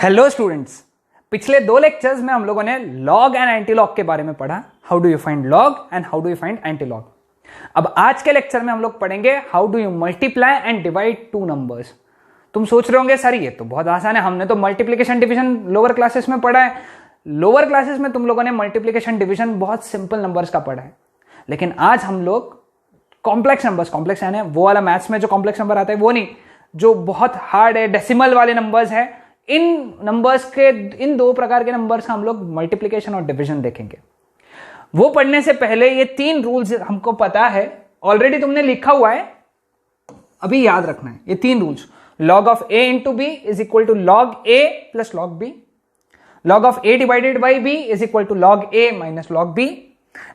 Hello students, पिछले 2 lectures में हम लोगों ने लॉग एंड एंटी लॉग के बारे में पढ़ा। How do you find log and how do you find anti log. अब आज के लेक्चर में हम लोग पढ़ेंगे how do you multiply and divide two numbers. तुम सोच रहे होंगे सर ये तो बहुत आसान है, हमने तो मल्टीप्लिकेशन डिवीजन लोअर क्लासेस में पढ़ा है। लोअर क्लासेस में तुम लोगों ने मल्टीप्लिकेशन डिवीजन बहुत सिंपल नंबर्स का पढ़ा है, लेकिन आज हम लोग कॉम्प्लेक्स नंबर्स, कॉम्प्लेक्स यानी वो वाला मैथ्स में जो कॉम्प्लेक्स नंबर आता है वो नहीं, जो बहुत हार्ड है, डेसिमल वाले नंबर्स है, इन नंबर्स के, इन 2 प्रकार के नंबर्स का हम लोग मल्टीप्लिकेशन और डिवीजन देखेंगे। वो पढ़ने से पहले ये 3 रूल्स हमको पता है, ऑलरेडी तुमने लिखा हुआ है, अभी याद रखना है ये 3 rules. Log of a into b is equal to log a plus log b, log of a divided by b is equal to log a minus log b,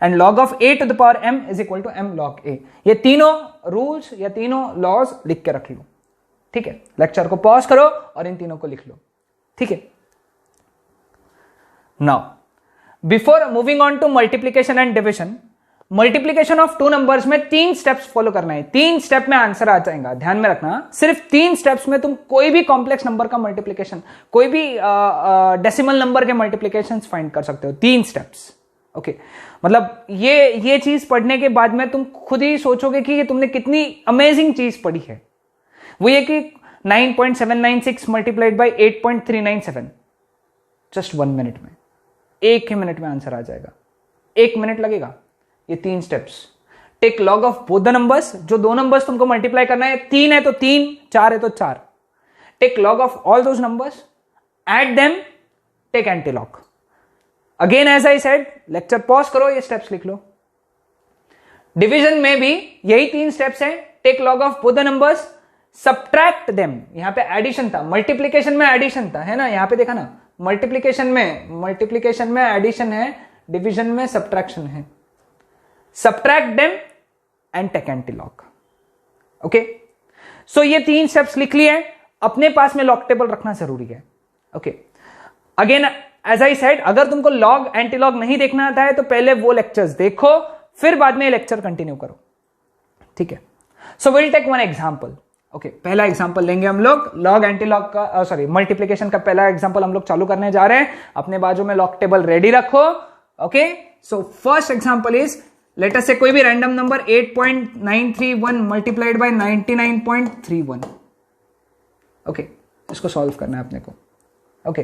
and log of a to the power m is equal to m log a। ये तीनों rules या तीनों laws लिख के रख लो, ठीक है। Lecture को पॉज करो और इन तीनों को लिख लो, ठीक है। Now before moving on to multiplication and division, multiplication of 2 numbers में 3 स्टेप्स फॉलो करना है। 3 स्टेप में आंसर आ जाएगा, ध्यान में रखना। सिर्फ 3 स्टेप्स में तुम कोई भी कॉम्प्लेक्स नंबर का मल्टीप्लीकेशन, कोई भी डेसिमल नंबर के मल्टीप्लीकेशन फाइंड कर सकते हो। 3 स्टेप्स, ओके। मतलब ये चीज पढ़ने के बाद में तुम खुद ही सोचोगे कि तुमने कितनी अमेजिंग चीज पढ़ी है। वो ये कि 9.796 मल्टीप्लाइड बाई 8.397, जस्ट 1 मिनट में, 1 मिनट में आंसर आ जाएगा। 1 मिनट लगेगा। ये 3 steps. Take log of both the numbers, जो 2 नंबर्स तुमको मल्टीप्लाई करना है, 3 है तो 3, 4 है तो 4। Take log of all those numbers, add them, take anti log. Again as I said, lecture pause करो, ये स्टेप्स लिख लो। डिवीजन में भी यही 3 स्टेप्स हैं। Take log of both the numbers, subtract them. यहां पे एडिशन था, मल्टीप्लिकेशन में एडिशन था, है ना। यहां पे देखा ना, मल्टीप्लिकेशन में एडिशन है, डिवीजन में सब्ट्रैक्शन है। Subtract them and take anti log, okay. So ये 3 स्टेप्स लिख लिए। अपने पास में लॉग टेबल रखना जरूरी है, okay. Again as I said, अगर तुमको लॉग एंटी लॉग नहीं देखना आता है तो पहले वो लेक्चर्स देखो, फिर बाद में लेक्चर कंटिन्यू करो, ठीक है। So will take one example, okay. पहला एग्जांपल लेंगे हम लोग लॉग एंटी लॉग का, सॉरी मल्टीप्लिकेशन का पहला एग्जांपल हम लोग चालू करने जा रहे हैं। अपने बाजू में लॉग टेबल रेडी रखो, okay. So first example is, let us से कोई भी random number 8.931 multiplied by 99.31, okay. इसको सॉल्व करना है अपने को, ओके।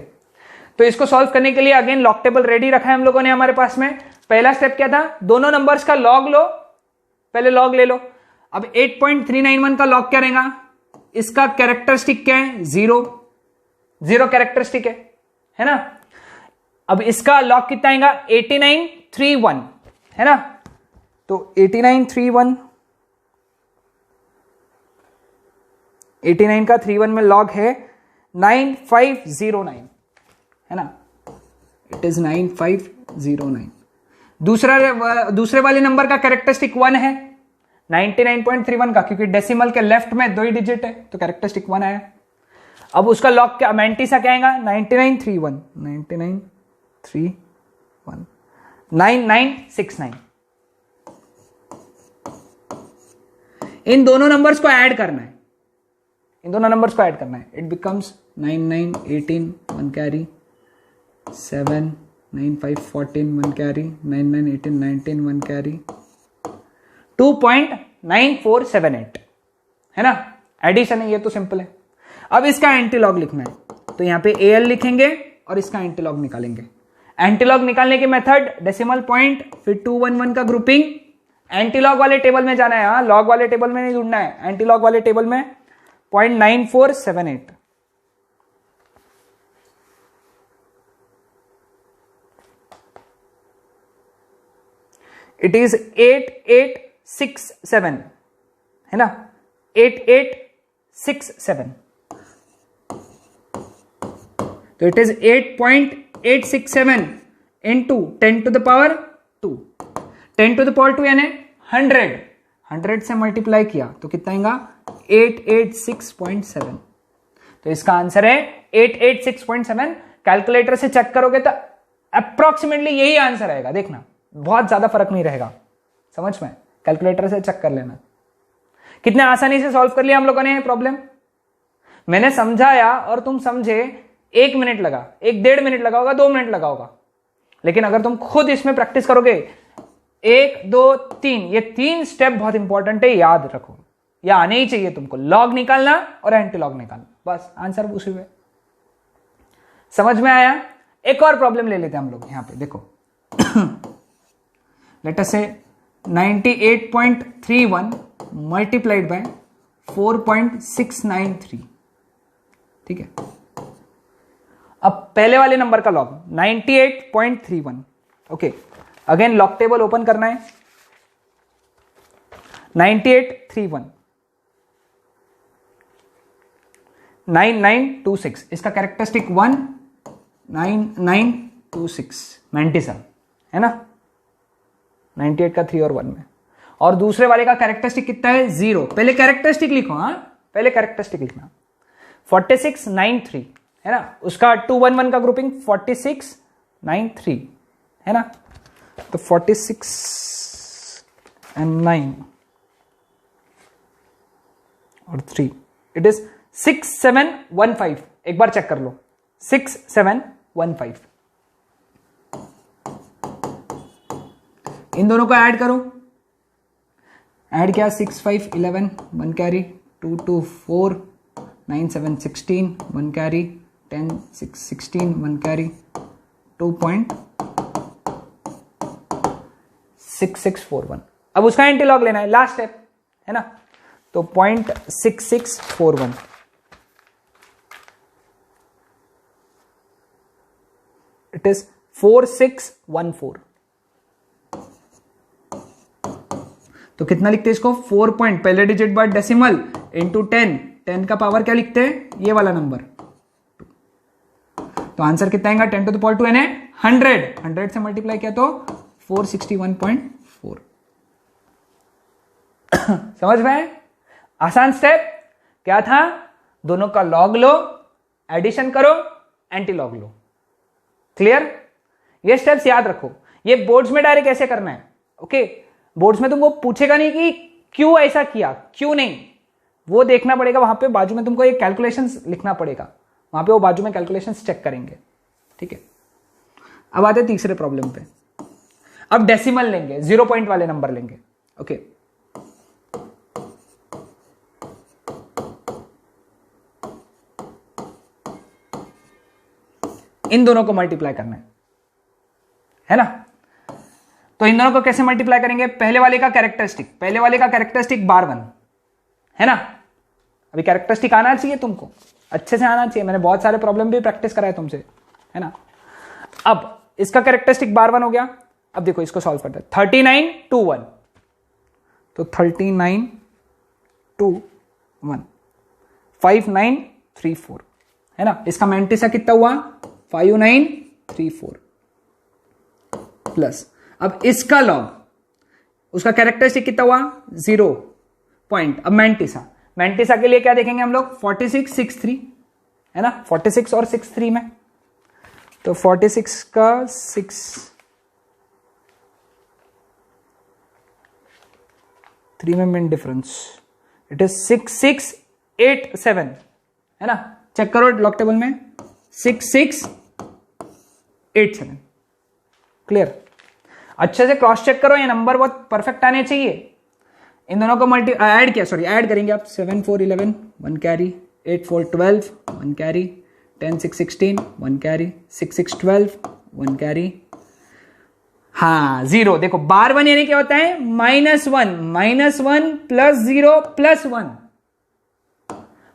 तो इसको सॉल्व करने के लिए अगेन लॉग टेबल रेडी रखा है हम लोगों ने हमारे पास में। पहला स्टेप क्या था, दोनों नंबर्स का लॉग लो, पहले लॉग ले लो। अब 8.391 का लॉग क्या रहेगा, इसका कैरेक्टरिस्टिक क्या है, 0 कैरेक्टरिस्टिक है ना। अब इसका लॉग कितना आएगा, 8931, है ना। तो 89 का 31 में लॉग है 9509, है ना। It is 9509। दूसरे वाले नंबर का कैरेक्टरिस्टिक 1 है, 99.31 का, क्योंकि डेसिमल के लेफ्ट में 2 ही डिजिट है तो कैरेक्टरिस्टिक 1 आया। अब उसका लॉग क्या, मैंटीसा क्या आएगा, 9931, 9969। इन दोनों नंबर्स को ऐड करना है, it becomes 9918 1 carry, 7 95 14 1 carry, 99 18 19 1 carry, 2.9478, है ना। एडिशन है, ये तो सिंपल है। अब इसका एंटीलॉग लिखना है, तो यहां पे AL लिखेंगे और इसका एंटीलॉग निकालेंगे। एंटीलॉग निकालने की मेथड, डेसिमल पॉइंट, फिर 211 का ग्रुपिंग। एंटीलॉग वाले टेबल में जाना है, हाँ, लॉग वाले टेबल में नहीं जुड़ना है, एंटीलॉग वाले टेबल में 0.9478। इट इज 8867, है ना, 8867। तो it is 8.867 into 10 to the power 2। 10 to the power 2 यानी 100 से मल्टीप्लाई किया तो कितना आएगा, 886.7। तो इसका आंसर है 886.7। कैलकुलेटर से चेक करोगे तो अप्रोक्सीमेटली यही आंसर आएगा, देखना बहुत ज्यादा फर्क नहीं रहेगा, समझ में। कैलकुलेटर से चेक कर लेना। कितने आसानी से सॉल्व कर लिया हम लोगों ने प्रॉब्लम। मैंने समझाया और तुम समझे 1 मिनट लगा, 1-1.5 मिनट लगा होगा, 2 मिनट लगा होगा। लेकिन अगर तुम खुद इसमें प्रैक्टिस करोगे, 1 2 3, ये 3 स्टेप बहुत इंपॉर्टेंट है, याद रखो, ये आने ही चाहिए तुमको। लॉग निकालना और एंटी लॉग निकालना, बस आंसर उसी में। समझ में आया? एक और प्रॉब्लम ले लेते हैं हम लोग यहां पे, देखो लेट अस से 98.31 मल्टीप्लाइड बाय 4.693, ठीक है। अब पहले वाले नंबर का log 98.31, okay. Again log table open करना है, 9831 9926, इसका कैरेक्टरिस्टिक 1 9926 97 है ना, 98 का 3 और 1 में। और दूसरे वाले का कैरेक्टरिस्टिक कितना है? 0। पहले कैरेक्टरिस्टिक लिखो, हाँ पहले कैरेक्टरिस्टिक लिखना। 4693 है ना, उसका 211 का ग्रुपिंग 4693 है ना, तो 46 and 9 और 3 इट इज 6715। एक बार चेक कर लो, 6715। इन दोनों को ऐड करो, ऐड किया 6 5 11 1 कैरी, 2 2 4 9 7 16 1 कैरी, 10 6 16 1 कैरी, 2.6641। अब उसका एंटीलॉग लेना है, लास्ट स्टेप है ना, तो 0.6641 इट इज 4614। तो कितना लिखते हैं इसको? 4 पॉइंट, पहले डिजिट बाद डेसिमल इंटू 10, 10 का पावर क्या लिखते हैं? ये वाला नंबर। तो आंसर कितना आएगा? 10 to the power 2 यानी 100 से मल्टीप्लाई किया तो 461.4। समझ में? आसान स्टेप क्या था? दोनों का लॉग लो, एडिशन करो, एंटी लॉग लो। क्लियर? ये स्टेप्स याद रखो, ये बोर्ड्स में डायरेक्ट ऐसे करना है, ओके। बोर्ड्स में तुमको पूछेगा नहीं कि क्यों ऐसा किया, क्यों नहीं, वो देखना पड़ेगा। वहां पे बाजू में तुमको एक कैलकुलेशंस लिखना पड़ेगा, वहां पे वो बाजू में कैलकुलेशंस चेक करेंगे, ठीक है। अब आते हैं तीसरे प्रॉब्लम पे। अब डेसिमल लेंगे, 0 पॉइंट वाले नंबर लेंगे, ओके। इन दोनों को मल्टीप्लाई करना है ना, तो इन दोनों को कैसे मल्टीप्लाई करेंगे? पहले वाले का कैरेक्टरिस्टिक, पहले वाले का कैरेक्टरिस्टिक बार 1 है ना। अभी कैरेक्टरिस्टिक आना चाहिए तुमको, अच्छे से आना चाहिए। मैंने बहुत सारे प्रॉब्लम भी प्रैक्टिस कराए तुमसे, है ना। अब इसका कैरेक्टरिस्टिक बार 1 हो गया। अब देखो इसको सॉल्व करते हैं। 39 2 1, तो 39 2 1 5934 है ना। इसका मैंटिसा कितना हुआ? 5934 प्लस, अब इसका लॉग, उसका कैरेक्टरिस्टिक कितना हुआ? 0 पॉइंट। अब मैंटिसा के लिए क्या देखेंगे हम लोग? 46 63 है ना, 46 और 63 में, तो 46 का 6 3 में मिन डिफरेंस, इट इज 6687 है ना। चेक करो लॉग टेबल में, 6687। क्लियर? अच्छे से क्रॉस चेक करो, ये नंबर बहुत परफेक्ट आने चाहिए। इन दोनों को ऐड करेंगे आप। 7 4 11 1 कैरी, 8 4 12 1 कैरी, 10 6 16 1 कैरी, 6 6 12 1 कैरी। हाँ 0, देखो बार 1 यानी क्या होता है? -1 प्लस 0 प्लस 1,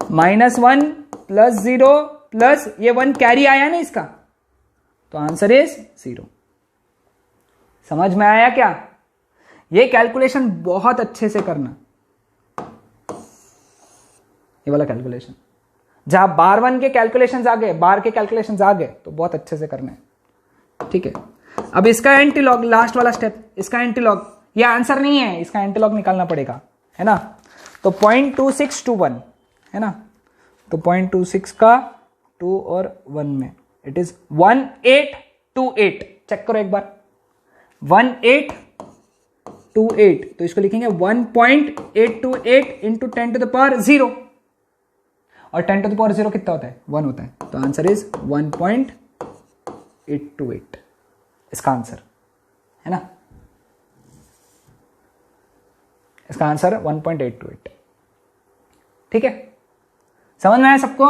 -1 प्लस 0 प्लस ये 1 कैरी आया ना इसका, तो आंसर इज 0। समझ में आया क्या? ये कैलकुलेशन बहुत अच्छे से करना, ये वाला कैलकुलेशन। जहां बार 1 के कैलकुलेशंस आ गए, बार के कैलकुलेशंस आ गए, तो बहुत अच्छे से करना है, ठीक है। अब इसका एंटीलॉग, लास्ट वाला स्टेप, इसका एंटीलॉग, ये आंसर नहीं है, इसका एंटीलॉग निकालना पड़ेगा, है ना। तो 0.2621 है ना, तो 0.26 का 2 और 1 में इट इज 1828। चेक करो एक बार, 1828, तो इसको लिखेंगे 1.828 इंटू 10 to the power 0। और 10 टू द पावर 0 कितना होता है? 1 होता है। तो आंसर इज 1.828 इसका आंसर है ना, इसका आंसर 1.828। ठीक है, समझ में आया सबको?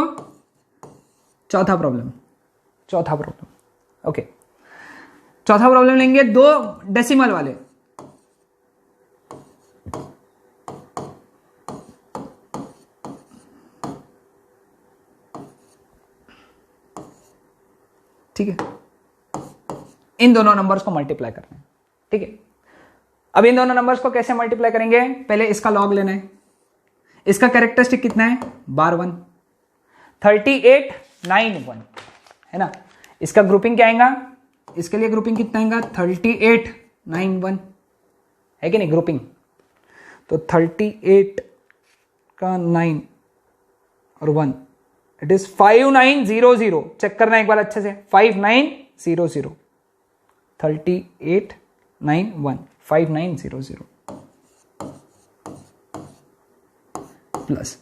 चौथा प्रॉब्लम ओके, चौथा प्रॉब्लम लेंगे 2 डेसिमल वाले। ठीक है, इन दोनों नंबर्स को मल्टीप्लाई करना है। ठीक है, अब इन दोनों नंबर्स को कैसे मल्टीप्लाई करेंगे? पहले इसका लॉग लेना है। इसका कैरेक्टरिस्टिक कितना है? बार 1, 3891 है ना। इसका ग्रुपिंग क्या आएगा? इसके लिए ग्रुपिंग कितना आएगा? 3891 है कि नहीं ग्रुपिंग? तो 38 का 9 और 1 इट इज 5900। चेक करना एक बार अच्छे से, 5900, 3891 5900 प्लस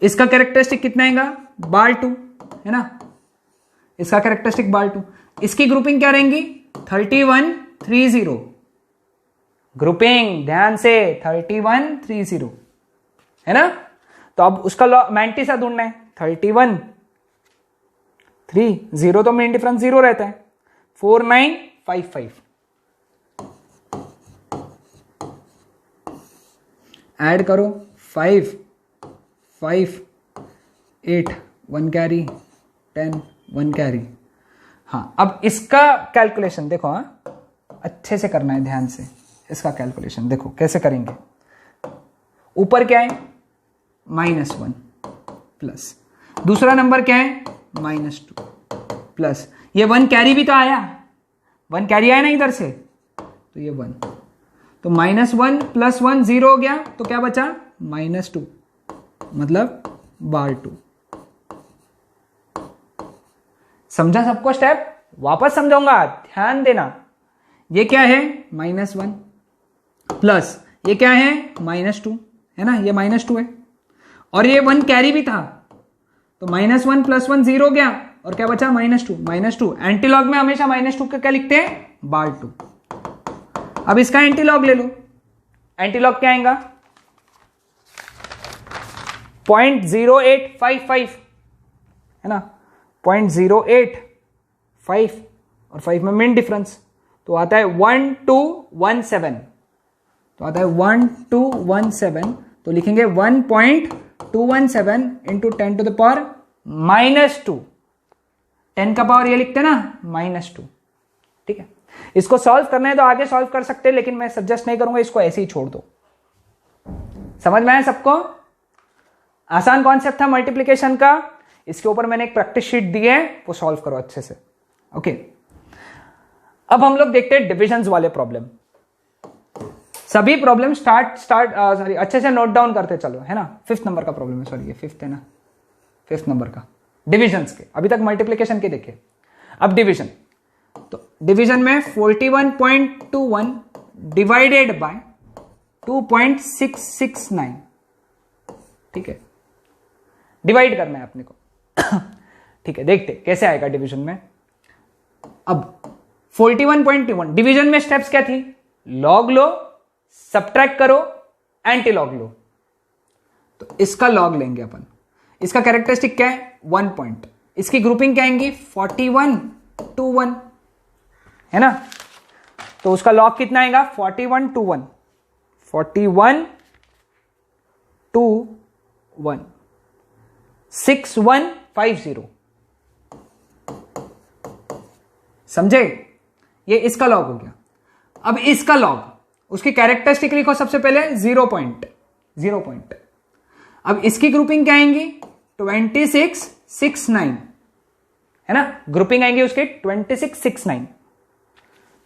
इसका कैरेक्टरिस्टिक कितना आएगा? बार 2 है ना, इसका कैरेक्टरिस्टिक बार 2। इसकी ग्रुपिंग क्या रहेंगी? 3130। ग्रुपिंग ध्यान से 3130 है ना। तो अब उसका मैंटी सा ढूंढना है। 3130 तो मेन डिफरेंस 0 रहता है। 4955 ऐड करो, 5 5 8 1 कैरी 10 1 कैरी। हाँ, अब इसका कैलकुलेशन देखो, हाँ अच्छे से करना है ध्यान से। इसका कैलकुलेशन देखो कैसे करेंगे। ऊपर क्या है? -1 प्लस दूसरा नंबर क्या है? -2 प्लस ये 1 कैरी भी तो आया, 1 कैरी आया ना इधर से, तो ये 1, तो -1 + 1 0 हो गया, तो क्या बचा? -2 मतलब बार 2। समझा सबको स्टेप? वापस समझाऊंगा, ध्यान देना। ये क्या है? -1 प्लस ये क्या है? -2 है ना, ये -2 है और ये 1 कैरी भी था, तो -1 + 1 0 हो गया और क्या बचा? -2। एंटीलॉग में हमेशा -2 का क्या लिखते हैं? बार 2। अब इसका एंटीलॉग ले लो। एंटीलॉग क्या आएगा? 0.0855 है ना, 0.085 और 5 में मिन डिफरेंस, तो आता है 1217। तो आता है 1217, तो लिखेंगे 1.217 इंटू 10 टू द पावर -2। 10 का पावर ये लिखते हैं ना, -2। ठीक है, इसको सॉल्व करना है तो आगे सॉल्व कर सकते हैं, लेकिन मैं सजेस्ट नहीं करूंगा, इसको ऐसे ही छोड़ दो। समझ में आया सबको? आसान कॉन्सेप्ट था मल्टीप्लिकेशन का। इसके ऊपर मैंने एक प्रैक्टिस शीट दी है, वो सॉल्व करो अच्छे से। ओके, अब हम लोग देखते हैं डिविजन्स वाले प्रॉब्लम। सभी प्रॉब्लम अच्छे से नोट डाउन करते चलो, है ना। 5th नंबर का प्रॉब्लम है, सॉरी ये 5th है ना, 5th नंबर का डिविजन्स के। अभी तक मल्टीप्लिकेशन के देखे, अब डिवीजन। तो डिवीजन में 41.21 डिवाइडेड बाय 2.669। ठीक है, डिवाइड करना है अपने को। ठीक है, देखते कैसे आएगा डिवीजन में। अब 41.21 डिवीजन में स्टेप्स क्या थी? लॉग लो, सब्ट्रैक्ट करो, एंटी लॉग लो। तो इसका लॉग लेंगे अपन। इसका कैरेक्टरिस्टिक क्या है? 1 पॉइंट। इसकी ग्रुपिंग क्या आएंगी? 4121 है ना। तो उसका लॉग कितना आएगा? 4121 6150। समझे? ये इसका लॉग हो गया। अब इसका लॉग, उसकी कैरेक्टरिस्टिक लिखो सबसे पहले 0 पॉइंट। अब इसकी ग्रुपिंग क्या आएंगी? 2669 है ना, ग्रुपिंग आएंगी उसके 2669।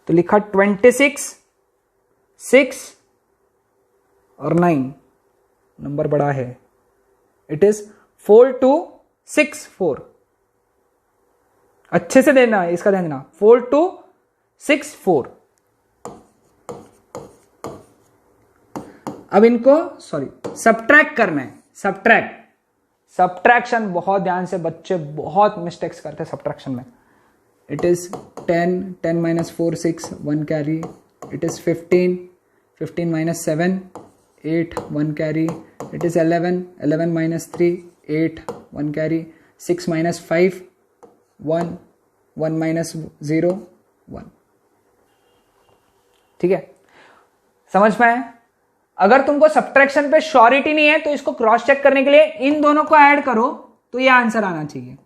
तो लिखा 26 6 और 9, नंबर बड़ा है, इट इज 4264। अच्छे से देना, इसका ध्यान देना, 4264। अब इनको सब्ट्रैक्ट करना है। सब्ट्रैक्शन बहुत ध्यान से, बच्चे बहुत मिस्टेक्स करते हैं सब्ट्रैक्शन में. It is 10 minus 4 6 1 carry. It is 15 minus 7 8 1 carry. It is 11 minus 3 8 1 carry. 6 minus 5 1 minus 0 1. ठीक है, समझ में आया? अगर तुमको सब्ट्रैक्शन पे श्योरिटी नहीं है तो इसको क्रॉस चेक करने के लिए इन दोनों को ऐड करो तो ये आंसर आना चाहिए.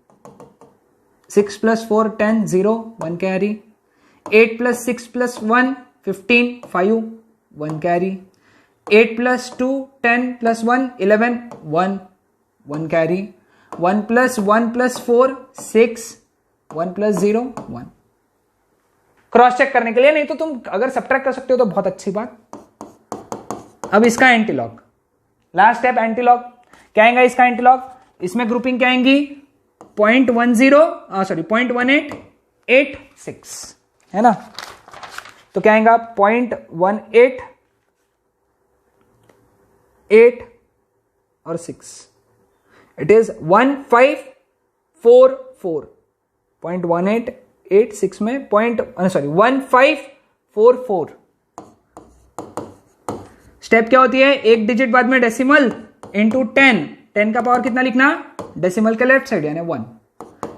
6 + 4 10 0 1 carry. 8 + 6 + 1 15 5 1 carry. 8 + 2 10 + 1 11 1 carry. 1 + 1 + 4 6 1 + 0 1. Cross check करने के लिए, नहीं तो तुम अगर सब्ट्रैक्ट कर सकते हो तो बहुत अच्छी बात. अब इसका एंटीलॉग, लास्ट स्टेप एंटीलॉग. क्या आएगा इसका एंटीलॉग? इसमें ग्रुपिंग क्या आएंगी? 0.1886 है ना. तो क्या आएगा? 0.188 और 6. It is 1544. 0.1886 में 1544. स्टेप क्या होती है? एक डिजिट बाद में डेसिमल इंटू 10 का पावर कितना लिखना? डेसिमल के लेफ्ट साइड यानी 1.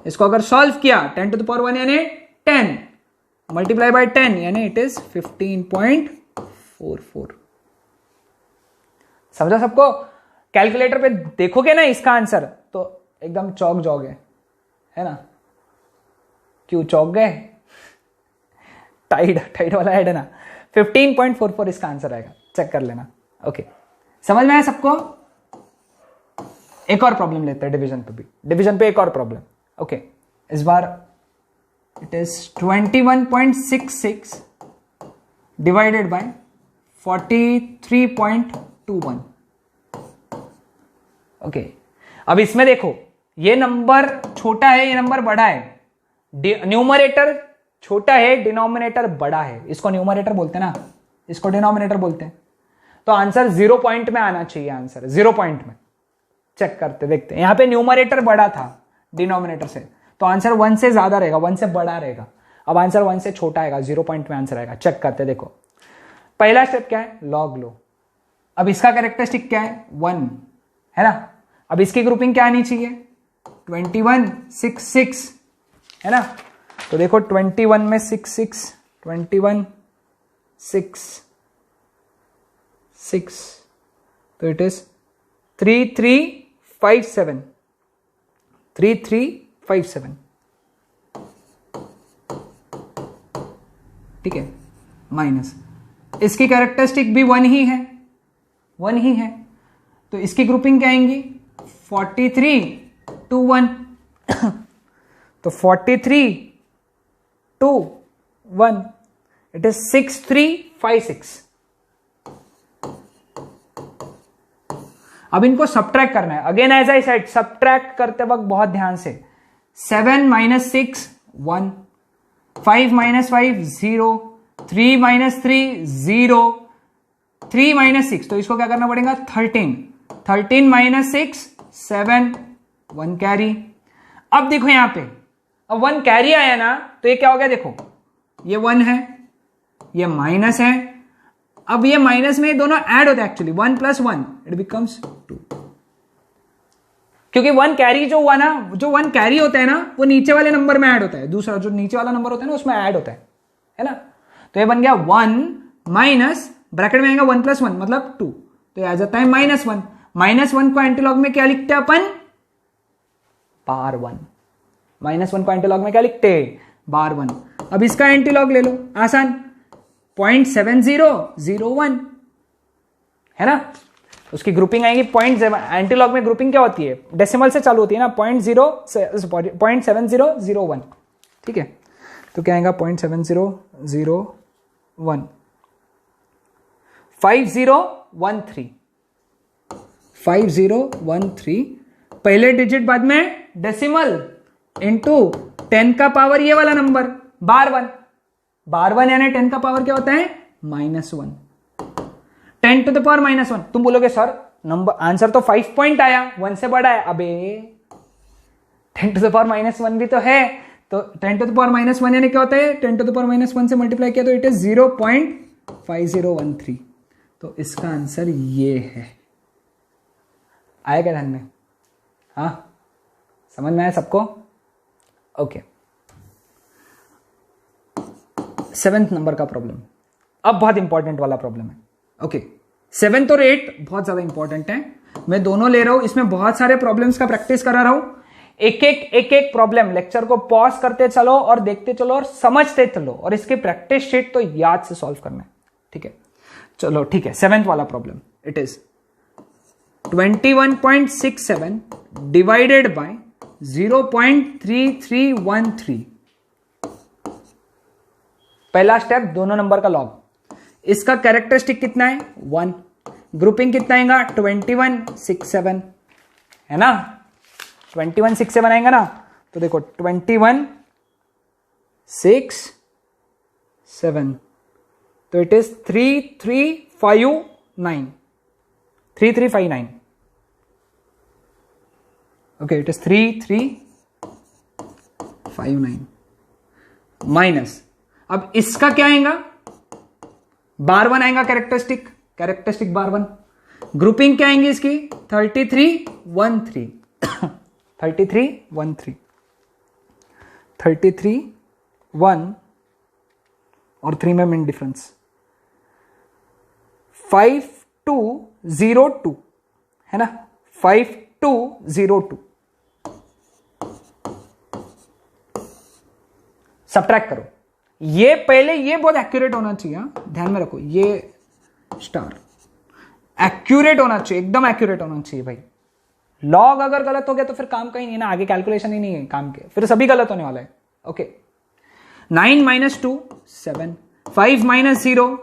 इसको अगर सॉल्व किया 10⁻1 यानी 10 मल्टीप्लाई बाय 10 यानी इट इज 15.44. समझा सबको? कैलकुलेटर पे देखोगे ना इसका आंसर तो एकदम चौक जाओगे, है ना? क्यों चौक गए? टाइड वाला हेड है ना. 15.44 इसका आंसर आएगा, चेक कर लेना. ओके, समझ में आया सबको? एक और प्रॉब्लम लेते हैं डिवीजन पे भी. डिवीजन पे एक और प्रॉब्लम. ओके, इस बार it is 21.66 divided by 43.21. Okay, अब इसमें देखो ये नंबर छोटा है, ये नंबर बड़ा है. न्यूमरेटर छोटा है, डिनोमिनेटर बड़ा है. इसको न्यूमरेटर बोलते हैं ना, इसको डिनोमिनेटर बोलते हैं. तो आंसर 0 पॉइंट में आना चाहिए. आंसर 0 पॉइंट में. चेक करते देखते हैं. यहां पे न्यूमरेटर बड़ा था डिनोमिनेटर से, तो आंसर 1 से ज्यादा रहेगा, 1 से बड़ा रहेगा. अब आंसर 1 से छोटा आएगा, 0 पॉइंट में आंसर आएगा. चेक करते देखो. पहला स्टेप क्या है? लॉग लो. अब इसका कैरेक्टरिस्टिक क्या है? 1 है ना. अब इसकी ग्रुपिंग क्या आनी चाहिए? 21 6 6 है ना. तो देखो 21 में 6 6 21 6 6 तो इट इज 3357. 3357. ठीक है. माइनस इसकी कैरेक्टरिस्टिक भी 1 ही है, 1 ही है. तो इसकी ग्रुपिंग क्या आएंगी? 43 to 1. तो 43 to 1 इट इज 6356. अब इनको सब्ट्रैक्ट करना है. Again as I said, subtract करते वक्त बहुत ध्यान से. 7 - 6 1, 5 - 5 0, 3 - 3 0, 3 - 6. तो इसको क्या करना पड़ेगा? 13 - 6 7 1 कैरी. अब देखो यहां पे, अब 1 कैरी आया ना, तो ये क्या हो गया? देखो ये 1 है, ये माइनस है. अब ये माइनस में दोनों ऐड होते हैं. Actually 1 + 1 it becomes 2. क्योंकि 1 कैरी जो हुआ ना, जो 1 कैरी होता है ना, वो नीचे वाले नंबर में ऐड होता है. दूसरा जो नीचे वाला नंबर होता है ना, उसमें ऐड होता है ना. तो ये बन गया 1 माइनस, ब्रैकेट में आएगा 1 + 1 मतलब 2. तो ये आ जाता है -1. -1 को एंटीलॉग में क्या लिखते हैं अपन? बार 1. -1 को एंटीलॉग में क्या लिखते हैं? बार 1. अब इसका एंटीलॉग ले लो, आसान. 0.7001 है ना. उसकी ग्रुपिंग आएगी 0.7. एंटीलॉग में ग्रुपिंग क्या होती है? डेसिमल से चालू होती है ना. 0.7001. ठीक है. तो क्या आएगा? 0.7001. 5013. 5013. पहले डिजिट बाद में डेसिमल इंटू 10 का पावर ये वाला नंबर बार 1. बार 1 यानी 10 का पावर क्या होता है? -1. 10 to the power -1. तुम बोलोगे सर नंबर आंसर तो 5 पॉइंट आया, 1 से बड़ा है। अबे 10 to the power -1 भी तो है, तो 10 to the power -1 यानी क्या होता है, 10 to the power -1 से मल्टीप्लाई किया तो इट इज 0.5013। तो इसका आंसर ये है। आएगा ध्यान में? हाँ, समझ में आया सबको? ओके, 7th नंबर का प्रॉब्लम, अब बहुत इंपॉर्टेंट वाला प्रॉब्लम है। ओके, 7th और 8 बहुत ज्यादा इंपॉर्टेंट है। मैं दोनों ले रहा हूं, इसमें बहुत सारे प्रॉब्लम्स का प्रैक्टिस करा रहा हूं। एक एक प्रॉब्लम लेक्चर को पॉज करते चलो और देखते चलो और समझते चलो, और इसकी प्रैक्टिस शीट तो याद से सॉल्व करना है। ठीक है, चलो ठीक है। 7th वाला problem, it is 21.67 divided by 0.3313। पहला स्टेप, दोनों नंबर का लॉग। इसका कैरेक्टरिस्टिक कितना है, 1। ग्रुपिंग कितना आएगा, 2167 है ना, 2167 आएगा ना। तो देखो 2167, तो it is 3359। Okay, it is 3359 minus, अब इसका क्या आएगा, बार 1 आएगा कैरेक्टरिस्टिक बार 1। ग्रुपिंग क्या आएंगी इसकी, 3313 33 1 और 3 में मिन डिफरेंस, 5202 है ना, 5202। सब्ट्रैक्ट करो। ये पहले, ये बहुत एक्यूरेट होना चाहिए, ध्यान में रखो, ये स्टार एक्यूरेट होना चाहिए, एकदम एक्यूरेट होना चाहिए भाई। लॉग अगर गलत हो गया तो फिर काम का ही नहीं ना, आगे कैलकुलेशन ही नहीं है काम के, फिर सभी गलत होने वाला है। ओके, 9 - 2 7, 5 - 0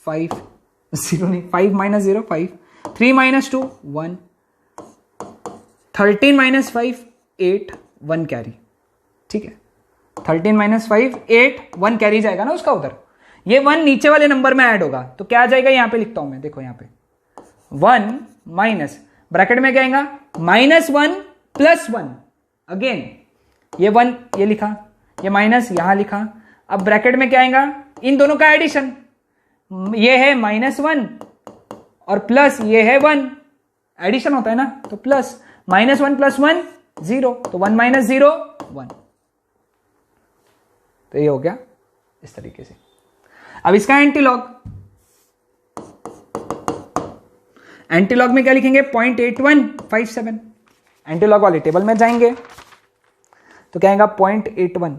5 0 नहीं, 5 - 0 5, 3 - 2 1, 13 - 5 8, 1 कैरी। ठीक है, 13 - 5 8, 1 कैरी जाएगा ना उसका उधर। ये 1 नीचे वाले नंबर में ऐड होगा, तो क्या आ जाएगा, यहां पे लिखता हूं मैं, देखो यहां पे 1 माइनस, ब्रैकेट में क्या आएगा, -1 + 1। अगेन ये 1 ये लिखा, ये माइनस यहां लिखा। अब ब्रैकेट में क्या आएगा, इन दोनों का एडिशन, ये है -1 और प्लस ये है 1, एडिशन होता है ना, तो प्लस, -1 + 1 0, तो 1 - 0 1। तो ये हो गया इस तरीके से। अब इसका एंटीलॉग में क्या लिखेंगे, 0.8157। एंटीलॉग वाले टेबल में जाएंगे तो क्या आएगा, 0.81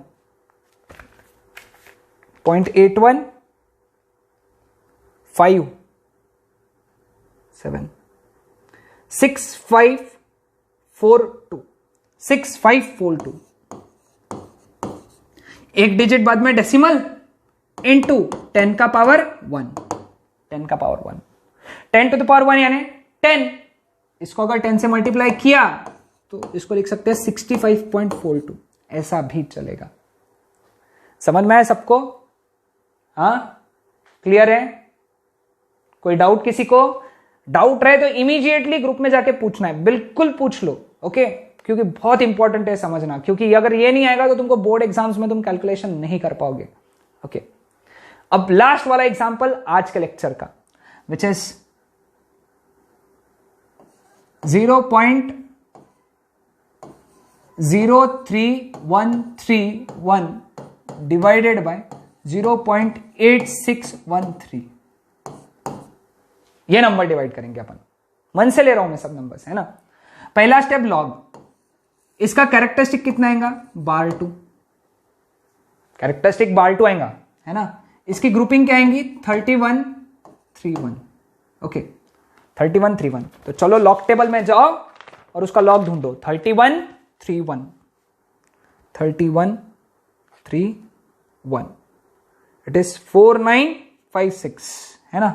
6542 एक डिजिट बाद में डेसिमल इंटू 10 का पावर 1, 10 का पावर 1, 10 to the power 1 यानी 10। इसको अगर 10 से मल्टीप्लाई किया तो इसको लिख सकते हैं 65.42, ऐसा भी चलेगा। समझ में आया सबको? हाँ, क्लियर है? कोई डाउट किसी को? डाउट रहे तो इमीडिएटली ग्रुप में जाके पूछना है, बिल्कुल पूछ लो। ओके, क्योंकि बहुत इंपॉर्टेंट है समझना, क्योंकि अगर ये नहीं आएगा तो तुमको बोर्ड एग्जाम्स में तुम कैलकुलेशन नहीं कर पाओगे। ओके, अब लास्ट वाला एग्जांपल आज के लेक्चर का, विच इज 0.03131 डिवाइडेड बाय 0.8613। ये नंबर डिवाइड करेंगे अपन, मन से ले रहा हूं मैं सब नंबर्स, है ना। पहला स्टेप लॉग, इसका कैरेक्टरिस्टिक कितना आएगा, बार 2, कैरेक्टरिस्टिक बार 2 आएगा, है ना। इसकी ग्रुपिंग क्या आएंगी, 3131। ओके, 3131। तो चलो लॉग टेबल में जाओ और उसका लॉग ढूंढो, 3131 इट इज 4956, है ना,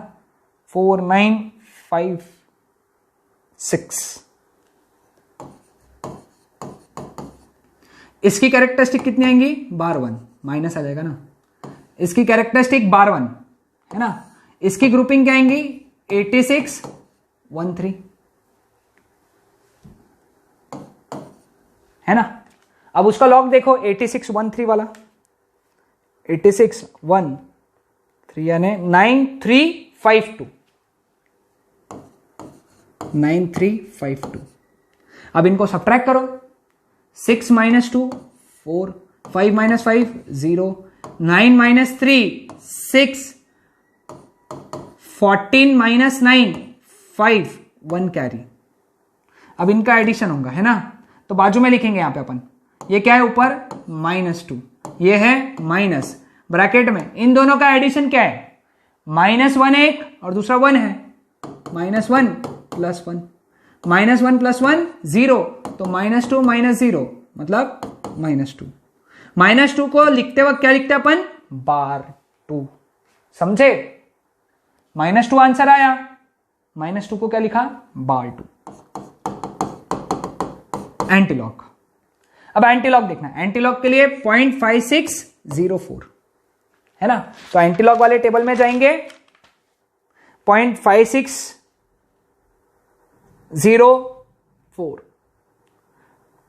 4956। इसकी कैरेक्टरिस्टिक कितनी आएंगी, बार 1, माइनस आ जाएगा ना। इसकी कैरेक्टरिस्टिक बार 1, है ना। इसकी ग्रुपिंग क्या आएंगी, 8613, है ना। अब उसका लॉग देखो 8613 वाला, 8613 यानी 9352, 9352। अब इनको सब्ट्रैक्ट करो, 6 - 2 4, 5 - 5 0, 9 - 3 6, 14 - 9 5, 1 कैरी। अब इनका एडिशन होगा, है ना, तो बाजू में लिखेंगे यहां पे अपन, ये क्या है ऊपर -2, ये है माइनस, ब्रैकेट में इन दोनों का एडिशन क्या है, -1 एक और दूसरा 1 है, -1 + 1, -1 + 1 0, तो -2 - 0 मतलब -2। -2 को लिखते वक्त क्या लिखते हैं अपन, /2, समझे। -2 आंसर आया, -2 को क्या लिखा, /2। एंटीलॉग, अब एंटीलॉग देखना है, एंटीलॉग के लिए 0.5604 है ना, तो एंटीलॉग वाले टेबल में जाएंगे, 0.5604,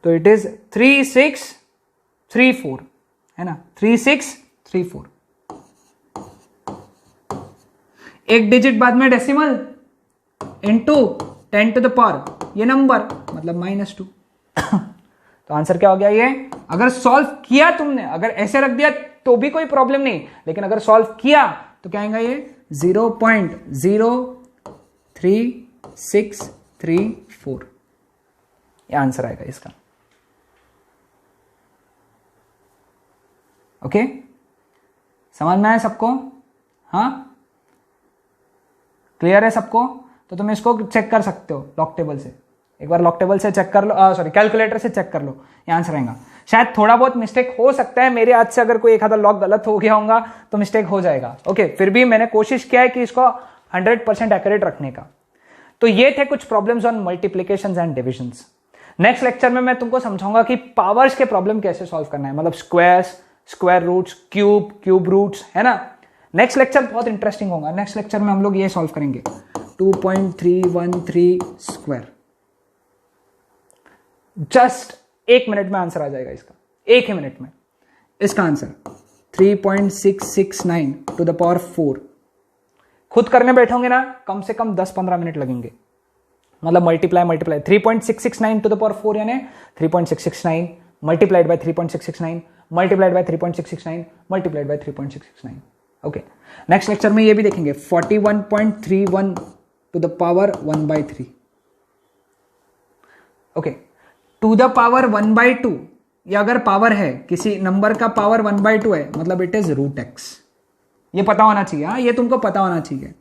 तो इट इज 3634 है ना, 3634। एक डिजिट बाद में डेसिमल इनटू 10⁻, ये नंबर मतलब -2। तो आंसर क्या हो गया ये, अगर सॉल्व किया तुमने, अगर ऐसे रख दिया तो भी कोई प्रॉब्लम नहीं, लेकिन अगर सॉल्व किया तो क्या आएगा ये 0.03634, ये आंसर आएगा इसका। ओके, समझ में आया सबको, हाँ क्लियर है सबको, तो तुम इसको चेक कर सकते हो लॉग टेबल से, एक बार लॉग टेबल से चेक कर लो, सॉरी कैलकुलेटर से चेक कर लो, ये आंसर आएगा। शायद थोड़ा बहुत मिस्टेक हो सकता है, मेरे हाथ से अगर कोई एक आधा लॉग गलत हो गया होगा तो मिस्टेक हो जाएगा, ओके, फिर भी मैंने कोशिश किया है कि इसको 100% एक्यूरेट रखने का। तो ये थे कुछ problems on multiplications and divisions. Next lecture में मैं तुमको समझाऊंगा कि पावर्स के प्रॉब्लम कैसे सॉल्व करना है, मतलब squares, square roots, cube roots, है ना। नेक्स्ट लेक्चर बहुत इंटरेस्टिंग होगा, नेक्स्ट लेक्चर में हम लोग ये सॉल्व करेंगे 2.313 स्क्वायर। जस्ट 1 मिनट में आंसर आ जाएगा इसका, 1 ही मिनट में इसका आंसर 3.669 टू द पावर 4। खुद करने बैठोगे ना कम से कम 10-15 मिनट लगेंगे, मतलब मल्टीप्लाई 3.669 टू द पावर 4 यानी 3.669 multiplied by 3.669 multiplied by 3.669 multiplied by 3.669। Okay, next lecture में ये भी देखेंगे 41.31 to the power 1/3। Okay, to the power 1/2, या अगर पावर है किसी नंबर का पावर 1/2 है मतलब इट इज √x, ये पता होना चाहिए, हाँ ये तुमको पता होना चाहिए।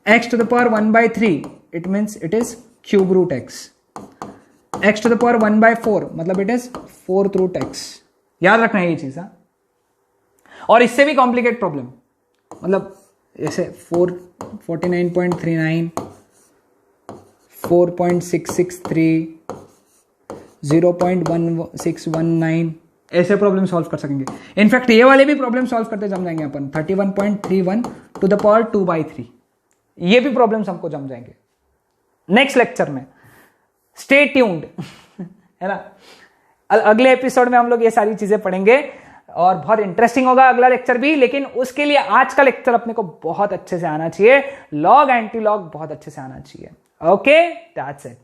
x to the power 1/3 it means it is √x, x to the power 1/4 मतलब इट इज 4th√x, याद रखना है ये चीज। हाँ, और इससे भी कॉम्प्लिकेट प्रॉब्लम, मतलब ऐसे 49.39 4.663 0.1619 ऐसे प्रॉब्लम सॉल्व कर सकेंगे। इनफैक्ट ये वाले भी प्रॉब्लम सॉल्व करते जम जाएंगे अपन 31.31 टू द पावर 2/3, ये भी प्रॉब्लम्स हमको जम जाएंगे नेक्स्ट लेक्चर में। स्टे ट्यून्ड है ना, अगले एपिसोड में हम लोग ये सारी चीजें पढ़ेंगे और बहुत इंटरेस्टिंग होगा अगला लेक्चर भी, लेकिन उसके लिए आज का लेक्चर अपने को बहुत अच्छे से आना चाहिए, लॉग एंटी लॉग बहुत अच्छे से आना चाहिए। Okay, that's it.